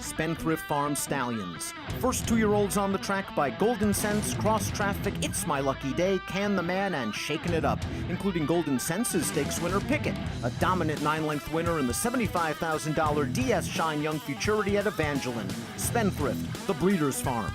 Spendthrift Farm Stallions. First 2-year-olds on the track by Golden Sense, Cross Traffic, It's My Lucky Day, Can the Man, and Shaking It Up, including Golden Sense's stakes winner Pickett, a dominant 9-length winner in the $75,000 DS Shine Young Futurity at Evangeline. Spendthrift, the Breeder's Farm.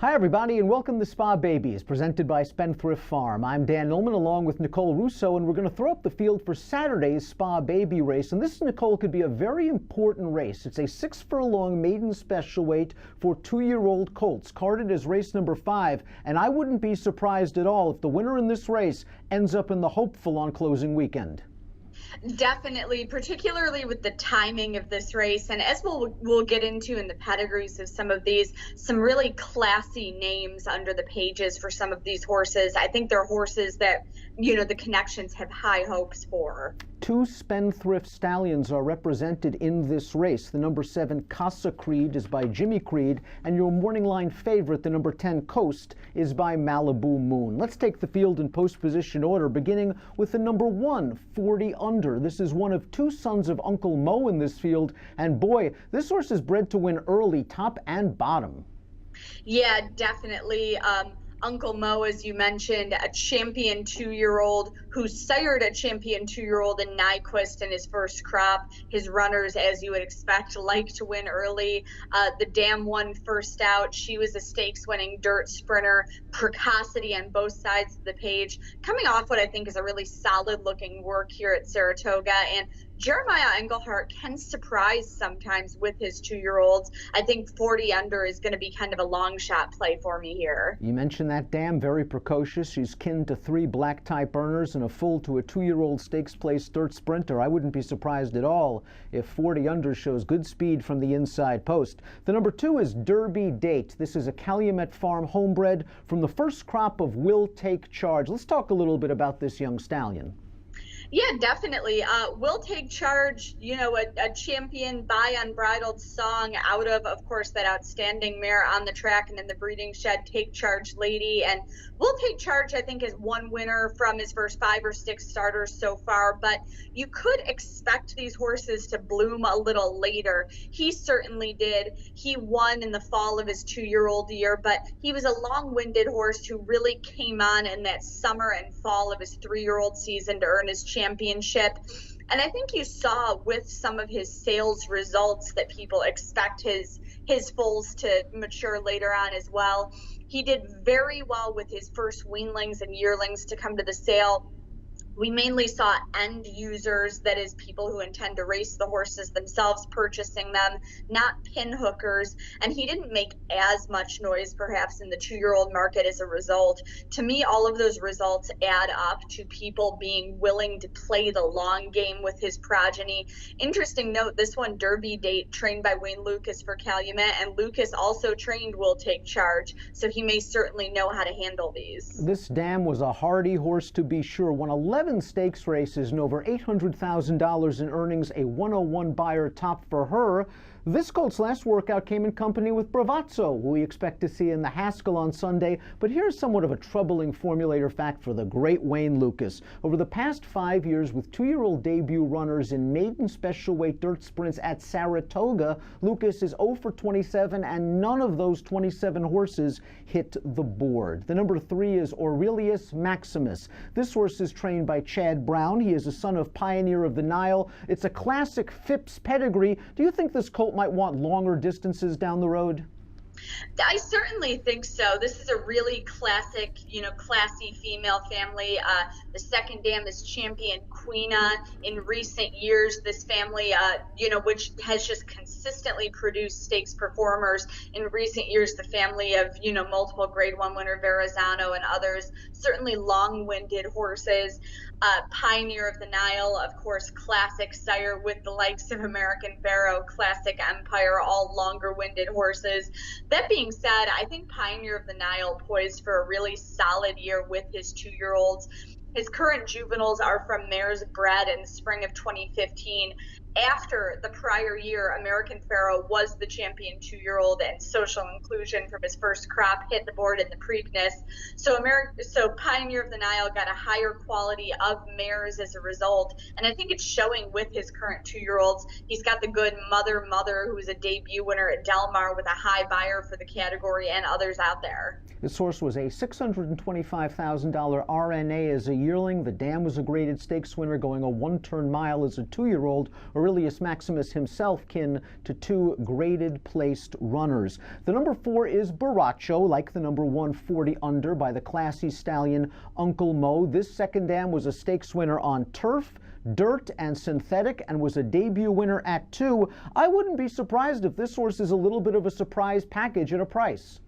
Hi everybody and welcome to Spa Babies, presented by Spendthrift Farm. I'm Dan Illman along with Nicole Russo, and we're going to throw up the field for Saturday's Spa Baby race. And this, Nicole, could be a very important race. It's a 6-furlong maiden special weight for 2-year-old colts, carded as race number 5. And I wouldn't be surprised at all if the winner in this race ends up in the hopeful on closing weekend. Definitely, particularly with the timing of this race, and as we'll get into in the pedigrees of some of these, some really classy names under the pages for some of these horses. I think they're horses that, you know, the connections have high hopes for. 2 Spendthrift stallions are represented in this race. The number 7 Casa Creed is by Jimmy Creed, and your morning line favorite, the number 10 Coast, is by Malibu Moon. Let's take the field in post position order, beginning with the number 1, 40 Under. This is one of 2 sons of Uncle Mo in this field, and boy, this horse is bred to win early, top and bottom. Yeah, definitely. Uncle Mo, as you mentioned, a champion 2-year-old who sired a champion 2-year-old in Nyquist in his first crop. His runners, as you would expect, like to win early. The dam won first out. She was a stakes-winning dirt sprinter, precocity on both sides of the page, coming off what I think is a really solid-looking work here at Saratoga. And Jeremiah Engelhardt can surprise sometimes with his 2-year-olds. I think 40 Under is going to be kind of a long shot play for me here. You mentioned that dam, very precocious. She's kin to 3 black type earners and a foal to a 2-year-old stakes place dirt sprinter. I wouldn't be surprised at all if 40 Under shows good speed from the inside post. The number 2 is Derby Date. This is a Calumet Farm homebred from the first crop of Will Take Charge. Let's talk a little bit about this young stallion. Yeah, definitely. Will Take Charge, you know, a champion by Unbridled song out of course, that outstanding mare on the track and in the breeding shed, Take Charge Lady. And Will Take Charge, I think, is one winner from his first 5 or 6 starters so far, but you could expect these horses to bloom a little later. He certainly did. He won in the fall of his 2-year-old year, but he was a long-winded horse who really came on in that summer and fall of his 3-year-old season to earn his championship. And I think you saw with some of his sales results that people expect his foals to mature later on as well. He did very well with his first weanlings and yearlings to come to the sale. We mainly saw end users, that is, people who intend to race the horses themselves, purchasing them, not pin hookers. And he didn't make as much noise, perhaps, in the 2-year-old market as a result. To me, all of those results add up to people being willing to play the long game with his progeny. Interesting note, this one, Derby Date, trained by Wayne Lucas for Calumet, and Lucas also trained Will Take Charge, so he may certainly know how to handle these. This dam was a hardy horse, to be sure. Won 11 stakes races and over $800,000 in earnings, a 101 Beyer top for her. This colt's last workout came in company with Bravazzo, who we expect to see in the Haskell on Sunday. But here's somewhat of a troubling formulator fact for the great Wayne Lucas. Over the past 5 years, with 2-year-old debut runners in maiden special weight dirt sprints at Saratoga, Lucas is 0 for 27, and none of those 27 horses hit the board. The number 3 is Aurelius Maximus. This horse is trained by Chad Brown. He is a son of Pioneer of the Nile. It's a classic Phipps pedigree. Do you think this colt might want longer distances down the road? I certainly think so. This is a really classic, you know, classy female family. The second dam is Champion Queena. In recent years, this family, you know, which has just consistently produced stakes performers. In recent years, the family of, you know, multiple Grade 1 winner Verrazano and others, certainly long-winded horses. Pioneer of the Nile, of course, classic sire with the likes of American Pharaoh, classic Empire, all longer-winded horses. That being said, I think Pioneer of the Nile poised for a really solid year with his 2-year-olds. His current juveniles are from mares bred in the spring of 2015. after the prior year, American Pharoah was the champion 2-year-old, and Social Inclusion from his first crop hit the board in the Preakness. So Pioneer of the Nile got a higher quality of mares as a result, and I think it's showing with his current 2-year-olds. He's got the good Mother, who's a debut winner at Del Mar with a high Beyer for the category, and others out there. This horse was a $625,000 RNA as a yearling. The Dam was a graded stakes winner, going a 1-turn mile as a 2-year-old. Aurelius Maximus himself kin to 2 graded placed runners. The number 4 is Baracho, like the number 140 under by the classy stallion Uncle Mo. This second Dam was a stakes winner on turf, dirt, and synthetic, and was a debut winner at 2. I wouldn't be surprised if this horse is a little bit of a surprise package at a price.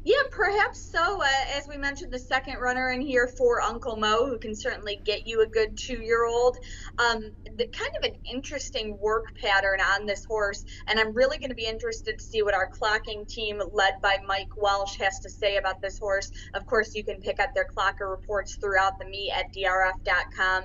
Yeah, perhaps so. As we mentioned, the second runner in here for Uncle Mo, who can certainly get you a good 2-year-old. The kind of an interesting work pattern on this horse, and I'm really going to be interested to see what our clocking team, led by Mike Welsh, has to say about this horse. Of course, you can pick up their clocker reports throughout the meet at drf.com.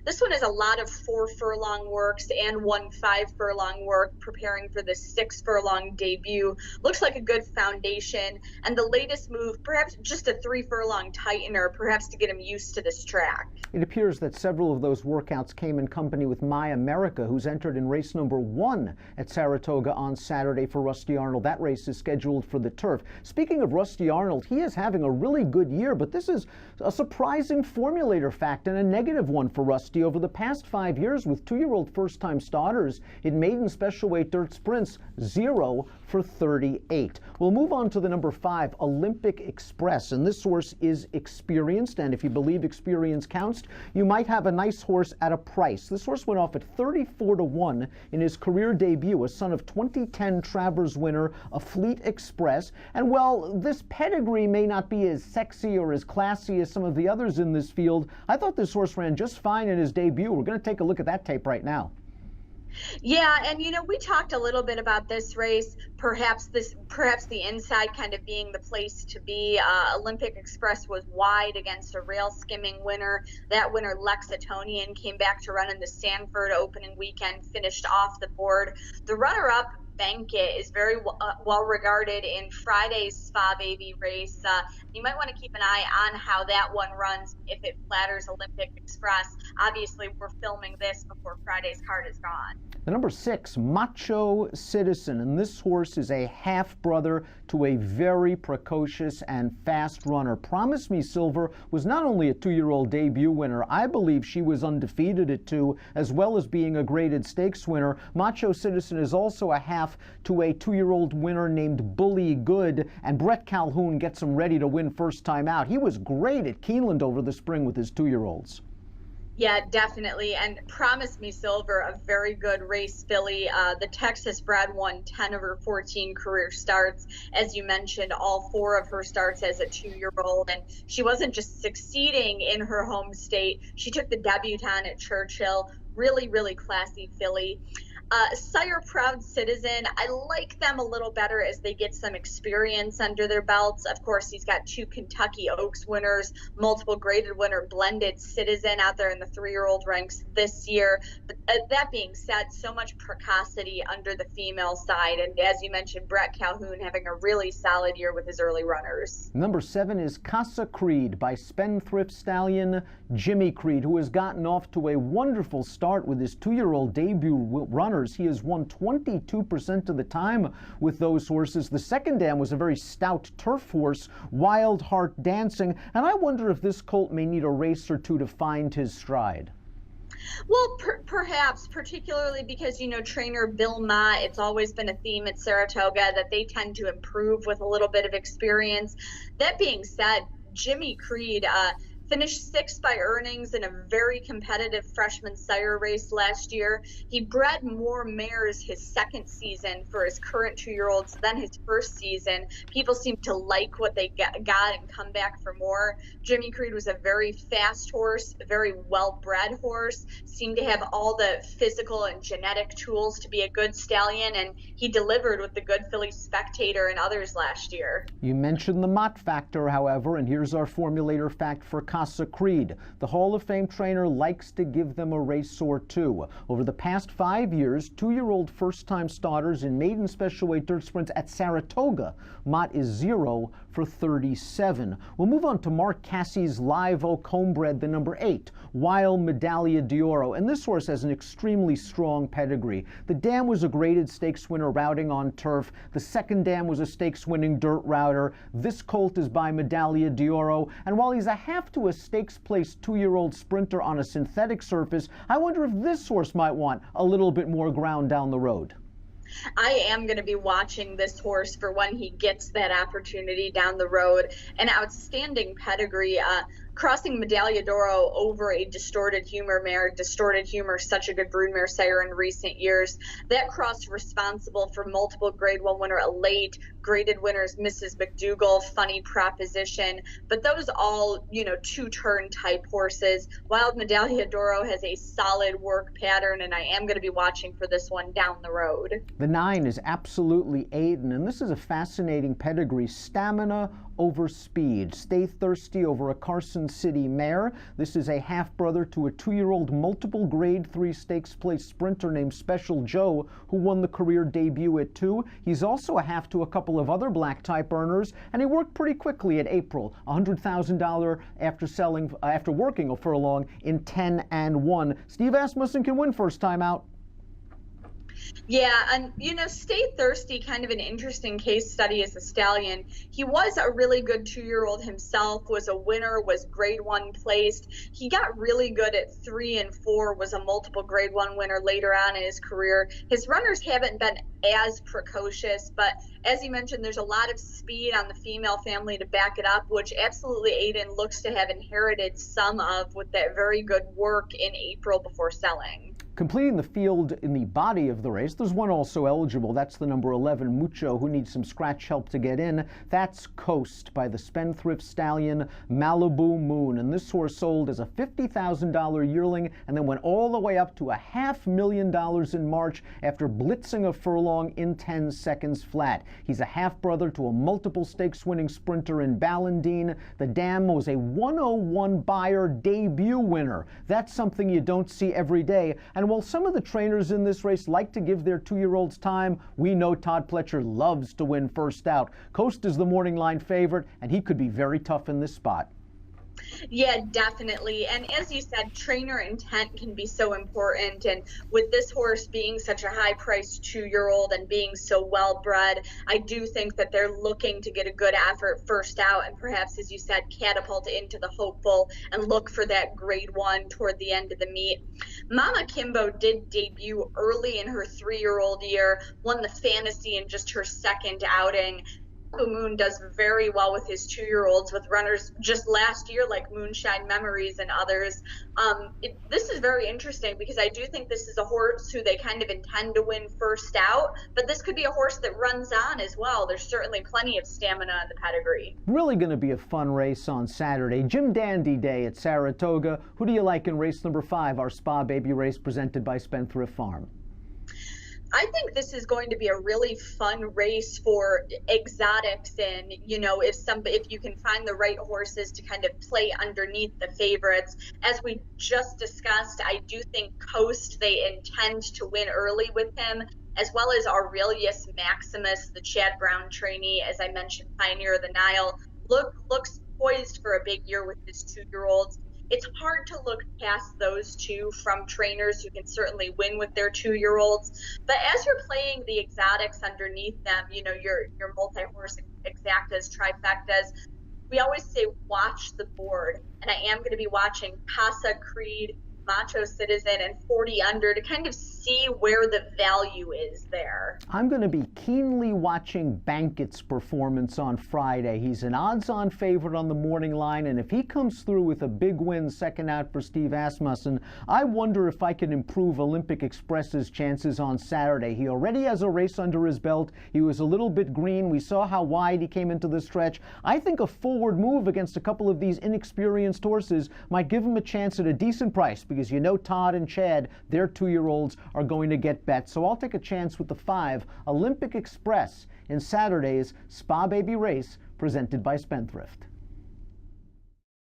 This one has a lot of 4 furlong works and 1 5-furlong work, preparing for the 6 furlong debut. Looks like a good foundation. And the latest move, perhaps just a 3 furlong tightener, perhaps to get him used to this track. It appears that several of those workouts came in company with My America, who's entered in race number 1 at Saratoga on Saturday for Rusty Arnold. That race is scheduled for the turf. Speaking of Rusty Arnold, he is having a really good year, but this is a surprising formulator fact and a negative one for Rusty. Over the past 5 years, with 2-year-old first-time starters in maiden special weight dirt sprints, 0 for 38. We'll move on to the number 5, Olympic Express, and this horse is experienced, and if you believe experience counts, you might have a nice horse at a price. This horse went off at 34-1 in his career debut, a son of 2010 Travers winner, a Fleet Express, and while this pedigree may not be as sexy or as classy as some of the others in this field, I thought this horse ran just fine in his debut. We're going to take a look at that tape right now. Yeah, and we talked a little bit about this race, perhaps the inside kind of being the place to be. Olympic Express was wide against a rail skimming winner. That winner, Lexitonian, came back to run in the Sanford opening weekend, finished off the board. The runner-up, Bankit, is very well regarded in Friday's Spa Baby race. You might want to keep an eye on how that one runs if it flatters Olympic Express. Obviously, we're filming this before Friday's card is gone. The number 6, Macho Citizen, and this horse is a half-brother to a very precocious and fast runner. Promise Me Silver was not only a 2-year-old debut winner, I believe she was undefeated at 2, as well as being a graded stakes winner. Macho Citizen is also a half to a 2-year-old winner named Bully Good, and Brett Calhoun gets him ready to win first time out. He was great at Keeneland over the spring with his 2-year-olds. Yeah, definitely. And Promise Me Silver, a very good race filly. The Texas bred won 10 of her 14 career starts. As you mentioned, all 4 of her starts as a 2-year-old. And she wasn't just succeeding in her home state. She took the debutante at Churchill. Really, really classy filly. Sire Proud Citizen, I like them a little better as they get some experience under their belts. Of course, he's got 2 Kentucky Oaks winners, multiple graded winner Blended Citizen out there in the 3-year-old ranks this year. But that being said, so much precocity under the female side. And as you mentioned, Brett Calhoun having a really solid year with his early runners. Number 7 is Casa Creed by Spendthrift stallion Jimmy Creed, who has gotten off to a wonderful start with his 2-year-old debut runners. He has won 22% of the time with those horses. The second Dam was a very stout turf horse, Wild Heart Dancing, and I wonder if this colt may need a race or 2 to find his stride. Well, perhaps, particularly because, trainer Bill Ma, it's always been a theme at Saratoga that they tend to improve with a little bit of experience. That being said, Jimmy Creed finished 6th by earnings in a very competitive freshman sire race last year. He bred more mares his second season for his current 2-year-olds than his first season. People seem to like what they got and come back for more. Jimmy Creed was a very fast horse, a very well-bred horse, seemed to have all the physical and genetic tools to be a good stallion, and he delivered with the Good Philly Spectator and others last year. You mentioned the Mott factor, however, and here's our formulator fact for Casa Creed. The Hall of Fame trainer likes to give them a race or two. Over the past 5 years, 2-year-old first-time starters in maiden specialweight dirt sprints at Saratoga. Mott is 0 for 37. We'll move on to Mark Cassie's Live Oak Homebred, the number 8, Wild Medagliad'oro, and this horse has an extremely strong pedigree. The dam was a graded stakes winner routing on turf. The second dam was a stakes-winning dirt router. This colt is by Medagliad'oro, and while he's a half to a stakes-placed 2-year-old sprinter on a synthetic surface, I wonder if this horse might want a little bit more ground down the road. I am going to be watching this horse for when he gets that opportunity down the road. An outstanding pedigree, crossing Medagliad'oro over a Distorted Humor mare. Distorted Humor, such a good broodmare sire in recent years. That cross responsible for multiple Grade 1 winner, a late graded winners, Mrs. McDougall, Funny Proposition. But those all, two-turn type horses. Wild Medagliad'oro has a solid work pattern, and I am going to be watching for this one down the road. The 9 is absolutely Aiden, and this is a fascinating pedigree. Stamina over speed. Stay Thirsty over a Carson City mare. This is a half-brother to a 2-year-old multiple Grade 3 stakes place sprinter named Special Joe, who won the career debut at 2. He's also a half to a couple of other black type earners, and he worked pretty quickly at April. $100,000 after working a furlong in 10 and 1. Steve Asmussen can win first time out. Yeah, and Stay Thirsty, kind of an interesting case study as a stallion. He was a really good 2-year-old himself, was a winner, was Grade 1 placed. He got really good at 3 and 4, was a multiple Grade 1 winner later on in his career. His runners haven't been as precocious, but as you mentioned, there's a lot of speed on the female family to back it up, which absolutely Aiden looks to have inherited some of with that very good work in April before selling. Completing the field in the body of the race, there's one also eligible. That's the number 11, Mucho, who needs some scratch help to get in. That's Coast by the Spendthrift stallion Malibu Moon. And this horse sold as a $50,000 yearling and then went all the way up to $500,000 in March after blitzing a furlong in 10 seconds flat. He's a half-brother to a multiple stakes-winning sprinter in Ballandine. The dam was a 101 Beyer debut winner. That's something you don't see every day. And while some of the trainers in this race like to give their 2-year-olds time, we know Todd Pletcher loves to win first out. Coast is the morning line favorite, and he could be very tough in this spot. Yeah, definitely. And as you said, trainer intent can be so important. And with this horse being such a high-priced 2-year-old and being so well-bred, I do think that they're looking to get a good effort first out and perhaps, as you said, catapult into the hopeful and look for that Grade 1 toward the end of the meet. Mama Kimbo did debut early in her 3-year-old year, won the Fantasy in just her second outing. Moon does very well with his 2-year-olds with runners just last year like Moonshine Memories and others. This is very interesting because I do think this is a horse who they kind of intend to win first out, but this could be a horse that runs on as well. There's certainly plenty of stamina in the pedigree. Really going to be a fun race on Saturday. Jim Dandy Day at Saratoga. Who do you like in race number 5, our Spa Baby race presented by Spendthrift Farm? I think this is going to be a really fun race for exotics, and if you can find the right horses to kind of play underneath the favorites. As we just discussed, I do think Coast, they intend to win early with him, as well as Aurelius Maximus, the Chad Brown trainee, as I mentioned, Pioneer of the Nile, looks poised for a big year with his 2-year-olds. It's hard to look past those two from trainers who can certainly win with their 2-year-olds. But as you're playing the exotics underneath them, your multi-horse exactas, trifectas, we always say watch the board. And I am going to be watching Casa, Creed, Macho Citizen, and 40 Under to kind of see where the value is there. I'm going to be keenly watching Bankett's performance on Friday. He's an odds-on favorite on the morning line, and if he comes through with a big win second out for Steve Asmussen, I wonder if I can improve Olympic Express's chances on Saturday. He already has a race under his belt. He was a little bit green. We saw how wide he came into the stretch. I think a forward move against a couple of these inexperienced horses might give him a chance at a decent price, because Todd and Chad, their 2-year-olds, are going to get bet. So I'll take a chance with the 5, Olympic Express, in Saturday's Spa Baby race presented by Spendthrift.